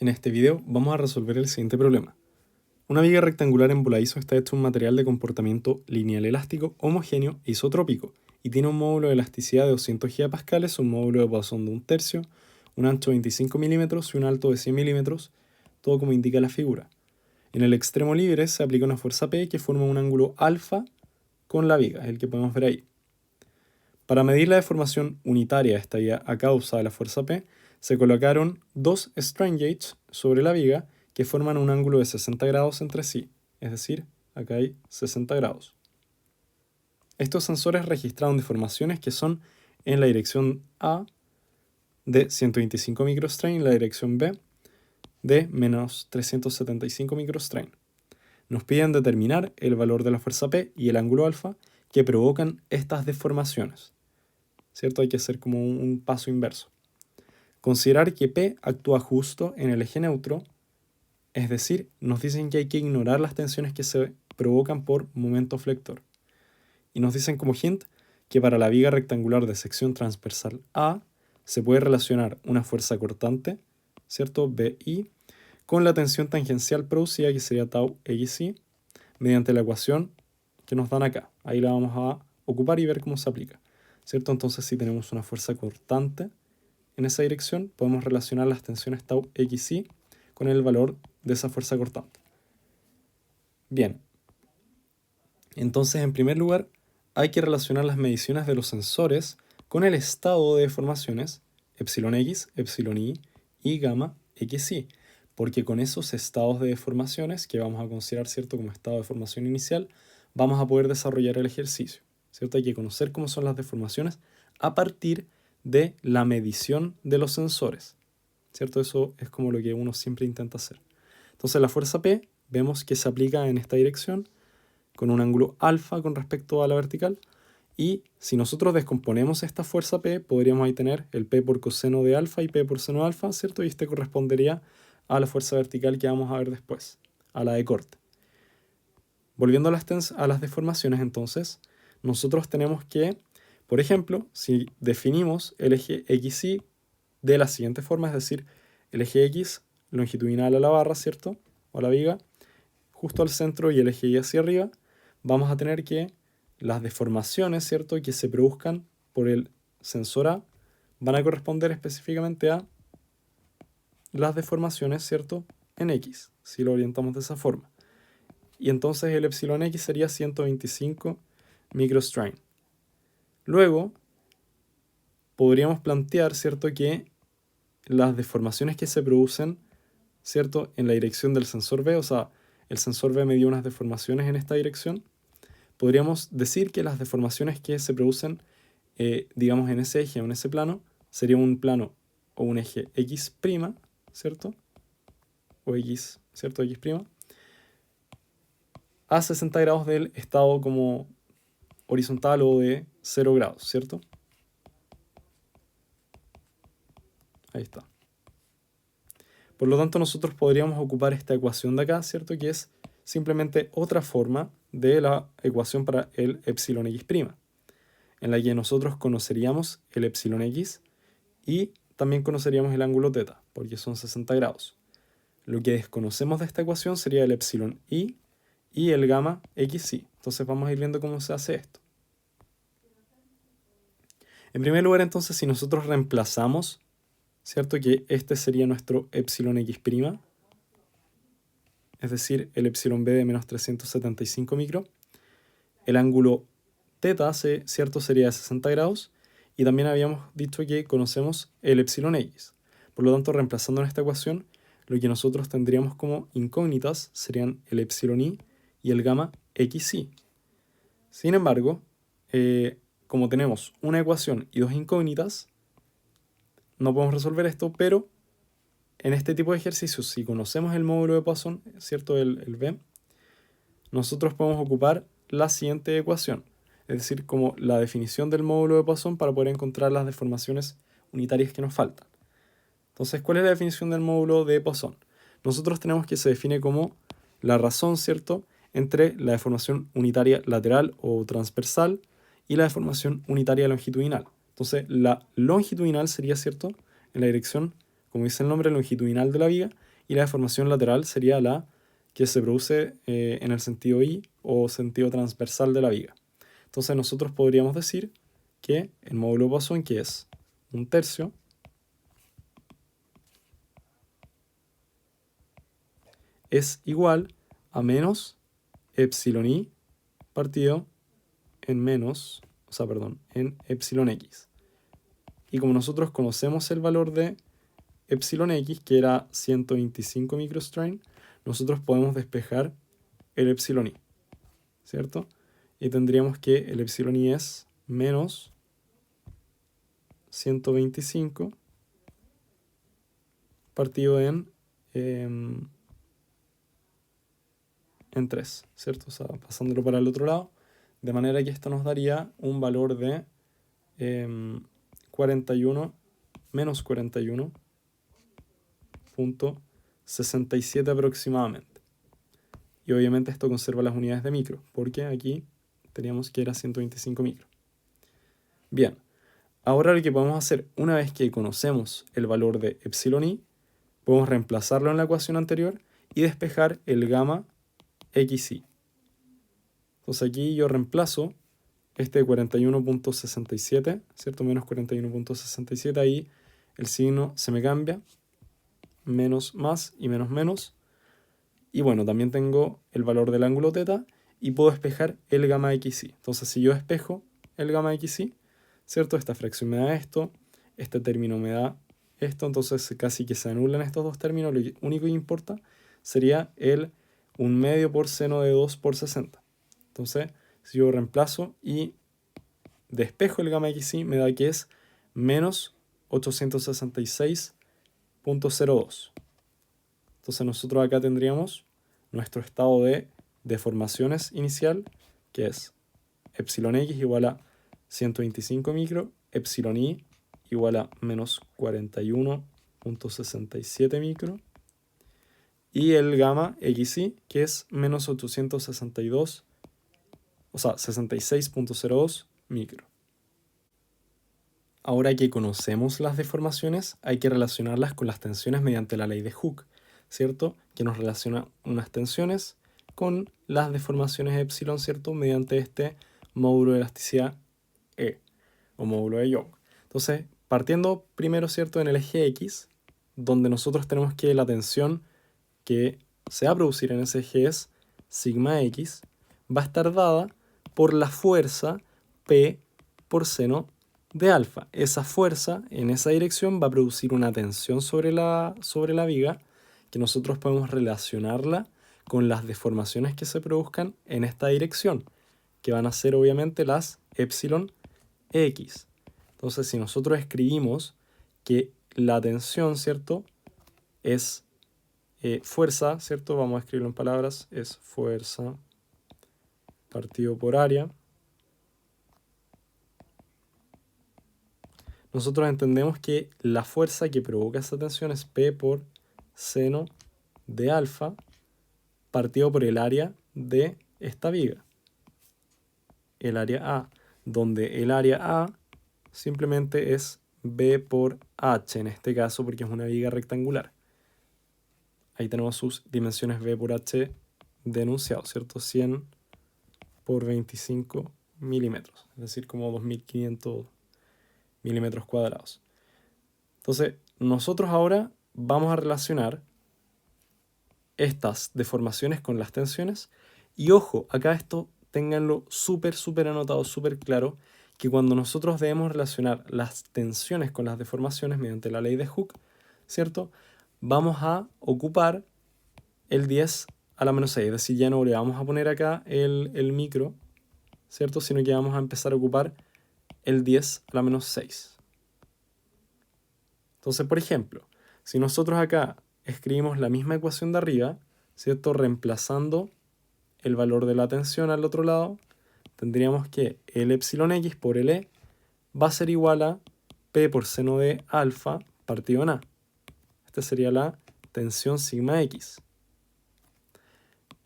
En este video vamos a resolver el siguiente problema. Una viga rectangular en voladizo está hecha de un material de comportamiento lineal elástico homogéneo e isotrópico y tiene un módulo de elasticidad de 200 GPa, un módulo de Poisson de 1/3, un ancho de 25 milímetros y un alto de 100 milímetros, todo como indica la figura. En el extremo libre se aplica una fuerza P que forma un ángulo alfa con la viga, es el que podemos ver ahí. Para medir la deformación unitaria de esta viga a causa de la fuerza P, se colocaron dos strain gauges sobre la viga que forman un ángulo de 60 grados entre sí, es decir, acá hay 60 grados. Estos sensores registraron deformaciones que son en la dirección A de 125 microstrain y en la dirección B de menos 375 microstrain. Nos piden determinar el valor de la fuerza P y el ángulo alfa que provocan estas deformaciones. ¿Cierto? Hay que hacer como un paso inverso. Considerar que P actúa justo en el eje neutro, es decir, nos dicen que hay que ignorar las tensiones que se provocan por momento flector. Y nos dicen como hint que para la viga rectangular de sección transversal A se puede relacionar una fuerza cortante, ¿cierto? BI, con la tensión tangencial producida, que sería tau XI, mediante la ecuación que nos dan acá. Ahí la vamos a ocupar y ver cómo se aplica, ¿cierto? Entonces, si tenemos una fuerza cortante en esa dirección, podemos relacionar las tensiones tau XI con el valor de esa fuerza cortante. Bien, entonces en primer lugar hay que relacionar las mediciones de los sensores con el estado de deformaciones epsilon X, epsilon Y y gamma XY, porque con esos estados de deformaciones que vamos a considerar, ¿cierto?, como estado de formación inicial, vamos a poder desarrollar el ejercicio, ¿cierto? Hay que conocer cómo son las deformaciones a partir de la medición de los sensores, ¿cierto? Eso es como lo que uno siempre intenta hacer. Entonces la fuerza P vemos que se aplica en esta dirección con un ángulo alfa con respecto a la vertical, y si nosotros descomponemos esta fuerza P, podríamos ahí tener el P por coseno de alfa y P por seno de alfa, ¿cierto? Y este correspondería a la fuerza vertical que vamos a ver después, a la de corte. Volviendo a las deformaciones, entonces, nosotros tenemos que, por ejemplo, si definimos el eje XY de la siguiente forma, es decir, el eje X longitudinal a la barra, ¿cierto?, o a la viga, justo al centro, y el eje Y hacia arriba, vamos a tener que las deformaciones, ¿cierto?, que se produzcan por el sensor A van a corresponder específicamente a las deformaciones, ¿cierto?, en X, si lo orientamos de esa forma. Y entonces el epsilon X sería 125 microstrain. Luego, podríamos plantear, ¿cierto?, que las deformaciones que se producen, ¿cierto?, en la dirección del sensor B, o sea, el sensor B me dio unas deformaciones en esta dirección, podríamos decir que las deformaciones que se producen, digamos, en ese eje o en ese plano, sería un plano o un eje X', ¿cierto? O X, ¿cierto? X', a 60 grados del estado como horizontal o de 0 grados, ¿cierto? Ahí está. Por lo tanto, nosotros podríamos ocupar esta ecuación de acá, ¿cierto? Que es simplemente otra forma de la ecuación para el epsilon X', en la que nosotros conoceríamos el epsilon X y también conoceríamos el ángulo θ, porque son 60 grados. Lo que desconocemos de esta ecuación sería el epsilon Y y el gamma XY. Entonces vamos a ir viendo cómo se hace esto. En primer lugar, entonces, si nosotros reemplazamos, ¿cierto?, que este sería nuestro epsilon X', es decir, el epsilon B de menos 375 micro, el ángulo θ, ¿cierto?, sería de 60 grados, y también habíamos dicho que conocemos el epsilon X. Por lo tanto, reemplazando en esta ecuación, lo que nosotros tendríamos como incógnitas serían el epsilon Y y el gamma XY. Sin embargo, como tenemos una ecuación y dos incógnitas, no podemos resolver esto, pero en este tipo de ejercicios, si conocemos el módulo de Poisson, ¿cierto?, el B, nosotros podemos ocupar la siguiente ecuación, es decir, como la definición del módulo de Poisson para poder encontrar las deformaciones unitarias que nos faltan. Entonces, ¿cuál es la definición del módulo de Poisson? Nosotros tenemos que se define como la razón, ¿cierto?, entre la deformación unitaria lateral o transversal y la deformación unitaria longitudinal. Entonces, la longitudinal sería, ¿cierto?, en la dirección, como dice el nombre, longitudinal de la viga, y la deformación lateral sería la que se produce en el sentido Y o sentido transversal de la viga. Entonces nosotros podríamos decir que el módulo de Poisson, que es 1/3, es igual a menos epsilon I partido en en epsilon X. Y como nosotros conocemos el valor de epsilon X, que era 125 microstrain, nosotros podemos despejar el epsilon I, ¿cierto? Y tendríamos que el epsilon I es menos 125 partido en 3, ¿cierto? O sea, pasándolo para el otro lado, de manera que esto nos daría un valor de 41, menos 41.67 aproximadamente. Y obviamente esto conserva las unidades de micro, porque aquí teníamos que era 125 micro. Bien, ahora lo que podemos hacer, una vez que conocemos el valor de epsilon I, podemos reemplazarlo en la ecuación anterior y despejar el gamma xi. Entonces aquí yo reemplazo este 41.67, ¿cierto? Menos 41.67, ahí el signo se me cambia, menos más y menos menos. Y bueno, también tengo el valor del ángulo θ y puedo despejar el gamma xi. Entonces si yo despejo el gamma xi, ¿cierto? Esta fracción me da esto, este término me da esto, entonces casi que se anulan estos dos términos, lo único que importa sería el 1/2 por seno de 2 por 60. Entonces, si yo reemplazo y despejo el gamma xi, me da que es menos 866.02. Entonces nosotros acá tendríamos nuestro estado de deformaciones inicial, que es epsilon x igual a 125 micro, epsilon i igual a menos 41.67 micro, y el gamma xi, que es menos 862, o sea, 66.02 micro. Ahora que conocemos las deformaciones, hay que relacionarlas con las tensiones mediante la ley de Hooke, ¿cierto? Que nos relaciona unas tensiones con las deformaciones epsilon, ¿cierto? Mediante este módulo de elasticidad E, o módulo de Young. Entonces, partiendo primero, ¿cierto? En el eje X, donde nosotros tenemos que la tensión que se va a producir en ese eje es sigma X, va a estar dada por la fuerza P por seno de alfa. Esa fuerza en esa dirección va a producir una tensión sobre la viga que nosotros podemos relacionarla con las deformaciones que se produzcan en esta dirección, que van a ser obviamente las epsilon X. Entonces, si nosotros escribimos que la tensión, ¿cierto?, es fuerza, ¿cierto? Vamos a escribirlo en palabras, es fuerza partido por área. Nosotros entendemos que la fuerza que provoca esa tensión es P por seno de alfa partido por el área de esta viga, el área A, donde el área A simplemente es B por H, en este caso porque es una viga rectangular. Ahí tenemos sus dimensiones B por H denunciado, ¿cierto? 100 por 25 milímetros, es decir, como 2500 milímetros cuadrados. Entonces, nosotros ahora vamos a relacionar estas deformaciones con las tensiones. Y ojo, acá esto ténganlo súper anotado, súper claro, que cuando nosotros debemos relacionar las tensiones con las deformaciones mediante la ley de Hooke, ¿cierto? Vamos a ocupar el 10 a la menos 6, es decir, ya no le vamos a poner acá el micro, ¿cierto? Sino que vamos a empezar a ocupar el 10 a la menos 6. Entonces, por ejemplo, si nosotros acá escribimos la misma ecuación de arriba, ¿cierto? Reemplazando el valor de la tensión al otro lado, tendríamos que el epsilon x por el E va a ser igual a P por seno de alfa partido en A. Esta sería la tensión sigma x.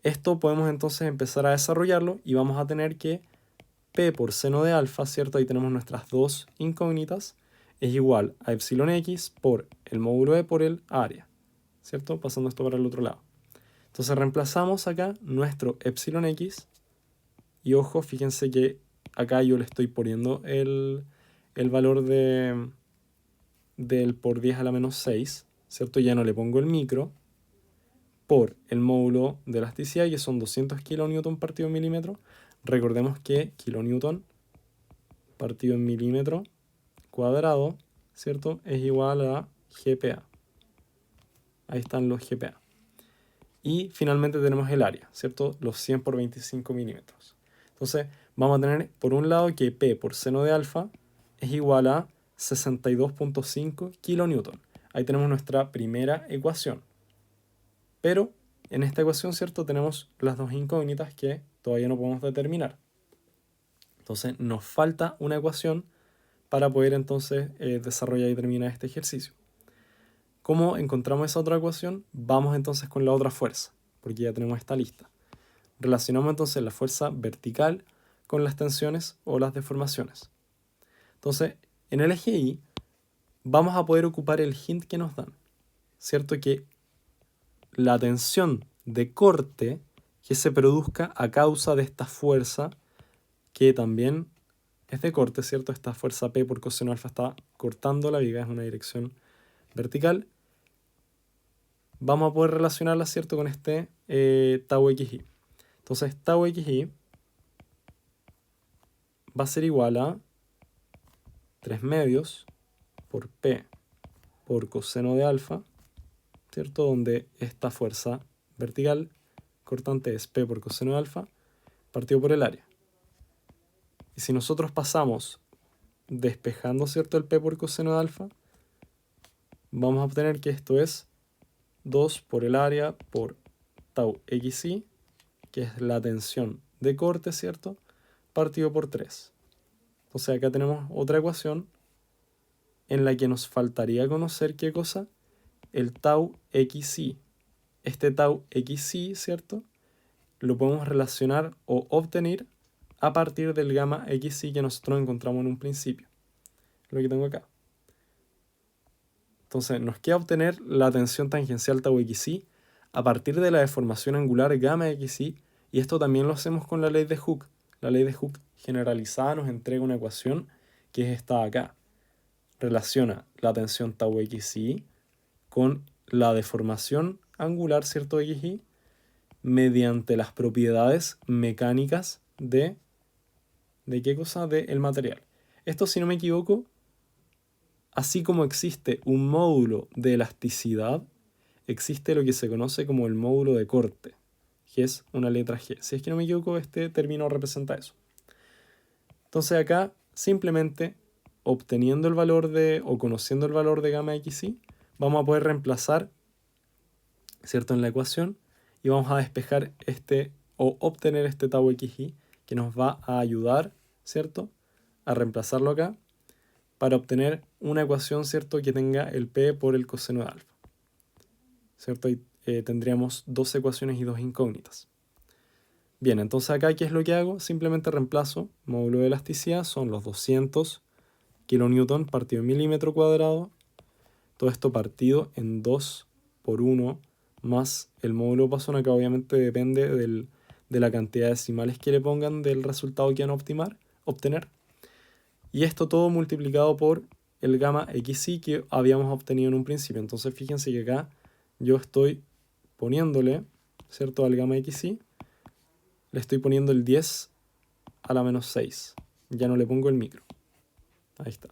Esto podemos entonces empezar a desarrollarlo y vamos a tener que P por seno de alfa, ¿cierto? Ahí tenemos nuestras dos incógnitas, es igual a epsilon x por el módulo E por el área, ¿cierto? Pasando esto para el otro lado. Entonces reemplazamos acá nuestro epsilon x. Y ojo, fíjense que acá yo le estoy poniendo el valor del por 10 a la menos 6, ¿cierto? Ya no le pongo el micro por el módulo de elasticidad, que son 200 kN partido en milímetro. Recordemos que kilonewton partido en milímetro cuadrado, ¿cierto? Es igual a GPa. Ahí están los GPa. Y finalmente tenemos el área, ¿cierto? Los 100 por 25 milímetros. Entonces, vamos a tener por un lado que P por seno de alfa es igual a 62.5 kilonewton. Ahí tenemos nuestra primera ecuación. Pero en esta ecuación, ¿cierto? Tenemos las dos incógnitas que todavía no podemos determinar. Entonces, nos falta una ecuación para poder entonces desarrollar y terminar este ejercicio. ¿Cómo encontramos esa otra ecuación? Vamos entonces con la otra fuerza, porque ya tenemos esta lista. Relacionamos entonces la fuerza vertical con las tensiones o las deformaciones. Entonces, en el eje Y vamos a poder ocupar el hint que nos dan, ¿cierto? Que la tensión de corte que se produzca a causa de esta fuerza, que también es de corte, ¿cierto? Esta fuerza P por coseno alfa está cortando la viga, es una dirección vertical. Vamos a poder relacionarla, ¿cierto? Con este tau xy. Entonces, tau xy va a ser igual a 3 medios por P por coseno de alfa, ¿cierto? Donde esta fuerza vertical cortante es P por coseno de alfa partido por el área. Y si nosotros pasamos despejando, ¿cierto? El P por coseno de alfa, vamos a obtener que esto es 2 por el área por tau xy, que es la tensión de corte, ¿cierto? Partido por 3. Entonces acá tenemos otra ecuación en la que nos faltaría conocer ¿qué cosa? El tau xy. Este tau xy, ¿cierto? Lo podemos relacionar o obtener a partir del gamma xy que nosotros encontramos en un principio. Lo que tengo acá. Entonces nos queda obtener la tensión tangencial tau xy a partir de la deformación angular gamma xy, y esto también lo hacemos con la ley de Hooke. La ley de Hooke generalizada nos entrega una ecuación que es esta de acá. Relaciona la tensión tau xy con la deformación angular, ¿cierto? xy mediante las propiedades mecánicas ¿de qué cosa? Del material. Esto, si no me equivoco, así como existe un módulo de elasticidad, existe lo que se conoce como el módulo de corte, que es una letra G. Si es que no me equivoco, este término representa eso. Entonces acá, simplemente obteniendo el valor o conociendo el valor de gamma xy, vamos a poder reemplazar, ¿cierto? En la ecuación, y vamos a despejar o obtener este tau xy, que nos va a ayudar, ¿cierto? A reemplazarlo acá, para obtener una ecuación, ¿cierto? Que tenga el P por el coseno de alfa, ¿cierto? Y tendríamos dos ecuaciones y dos incógnitas. Bien, entonces acá, ¿qué es lo que hago? Simplemente reemplazo módulo de elasticidad, son los 200 kilonewton partido en milímetro cuadrado, todo esto partido en 2 por 1 más el módulo Poisson. Acá obviamente depende de la cantidad de decimales que le pongan del resultado que van a obtener. Y esto todo multiplicado por el gamma xy que habíamos obtenido en un principio. Entonces fíjense que acá yo estoy poniéndole, ¿cierto? Al gamma xy, le estoy poniendo el 10 a la menos 6. Ya no le pongo el micro. Ahí está.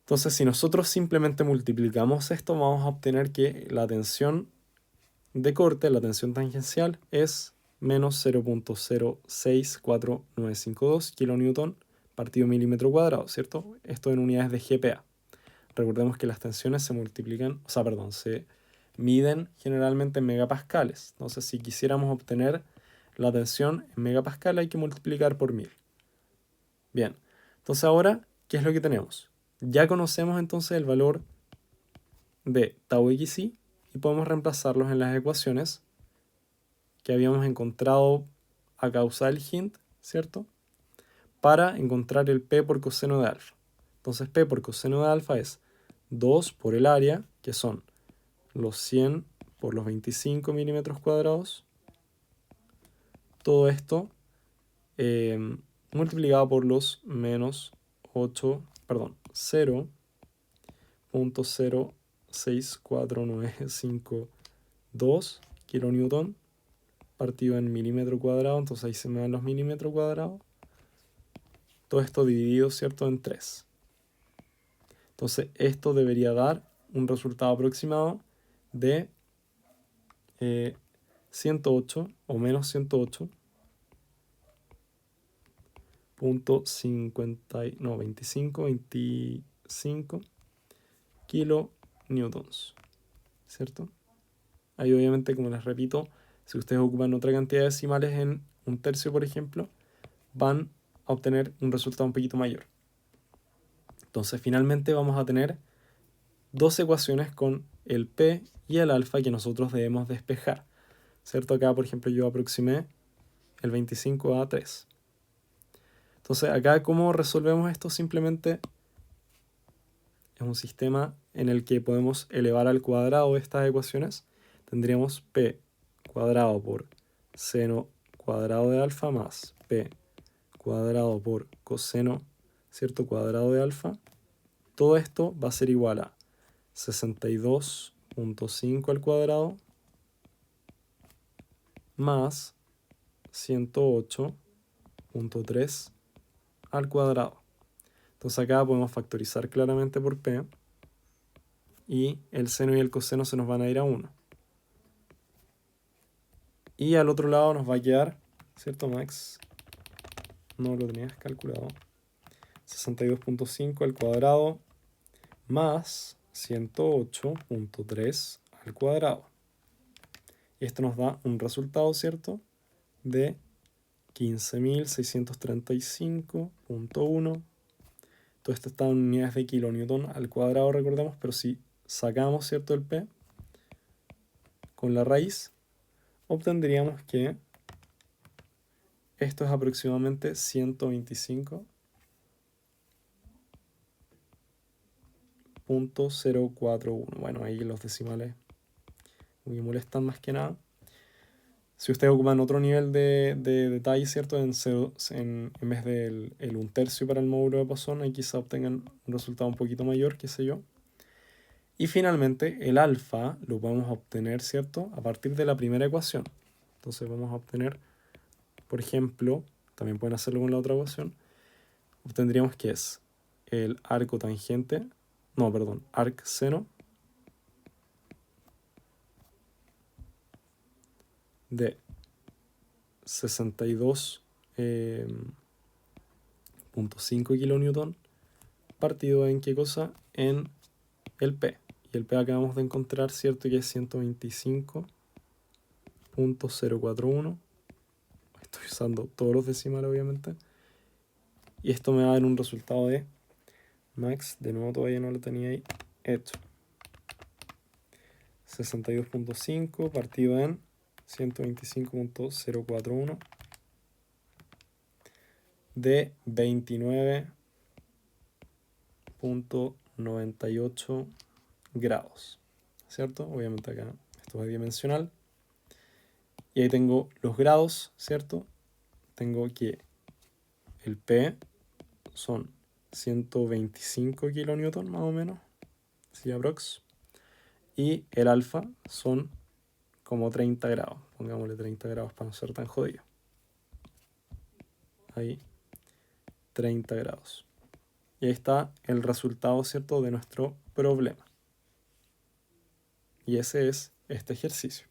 Entonces, si nosotros simplemente multiplicamos esto, vamos a obtener que la tensión de corte, la tensión tangencial, es menos 0.064952 kilonewton partido milímetro cuadrado, ¿cierto? Esto en unidades de GPa. Recordemos que las tensiones se miden generalmente en megapascales. Entonces, si quisiéramos obtener la tensión en megapascal, hay que multiplicar por 1000. Bien, entonces ahora, ¿qué es lo que tenemos? Ya conocemos entonces el valor de tau xy y podemos reemplazarlos en las ecuaciones que habíamos encontrado a causa del hint, ¿cierto? Para encontrar el P por coseno de alfa. Entonces P por coseno de alfa es 2 por el área, que son los 100 por los 25 milímetros cuadrados. Todo esto multiplicado por los menos 0.064952 kilonewton partido en milímetro cuadrado. Entonces ahí se me dan los milímetros cuadrados. Todo esto dividido, ¿cierto?, en 3. Entonces esto debería dar un resultado aproximado de 108 o menos 108.25 kilonewtons, ¿cierto? Ahí obviamente, como les repito, si ustedes ocupan otra cantidad de decimales en un tercio, por ejemplo, van a obtener un resultado un poquito mayor. Entonces finalmente vamos a tener dos ecuaciones con el P y el alfa que nosotros debemos despejar, ¿cierto? Acá, por ejemplo, yo aproximé el 25 a 3. Entonces acá, ¿cómo resolvemos esto? Simplemente es un sistema en el que podemos elevar al cuadrado estas ecuaciones. Tendríamos P cuadrado por seno cuadrado de alfa más P cuadrado por coseno, ¿cierto?, cuadrado de alfa. Todo esto va a ser igual a 62.5 al cuadrado más 108.3 al cuadrado. Entonces acá podemos factorizar claramente por P y el seno y el coseno se nos van a ir a 1. Y al otro lado nos va a quedar, ¿cierto, Max? No lo tenías calculado. 62.5 al cuadrado más 108.3 al cuadrado. Y esto nos da un resultado, ¿cierto?, de 15.635.1. Todo esto está en unidades de kilonewton al cuadrado, recordemos, pero si sacamos, ¿cierto?, el P con la raíz, obtendríamos que esto es aproximadamente 125.041. Bueno, ahí los decimales me molestan más que nada. Si ustedes ocupan otro nivel de detalle, ¿cierto?, en vez del el 1/3 para el módulo de Poisson, ahí quizá obtengan un resultado un poquito mayor, qué sé yo. Y finalmente, el alfa lo podemos obtener, ¿cierto?, a partir de la primera ecuación. Entonces vamos a obtener, por ejemplo, también pueden hacerlo con la otra ecuación, obtendríamos que es el arc seno de 62.5 kilonewton partido en qué cosa, en el P. Y el P acabamos de encontrar, ¿cierto?, que es 125.041. Estoy usando todos los decimales, obviamente. Y esto me va a dar un resultado de Max, de nuevo todavía no lo tenía ahí hecho. 62.5 partido en 125.041 de 29.98 grados, ¿cierto? Obviamente acá esto es bidimensional. Y ahí tengo los grados, ¿cierto? Tengo que el P son 125 kilonewton más o menos, ¿sí, aprox? Y el alfa son como 30 grados, pongámosle 30 grados para no ser tan jodido. Ahí, 30 grados. Y ahí está el resultado, ¿cierto?, de nuestro problema. Y ese es este ejercicio.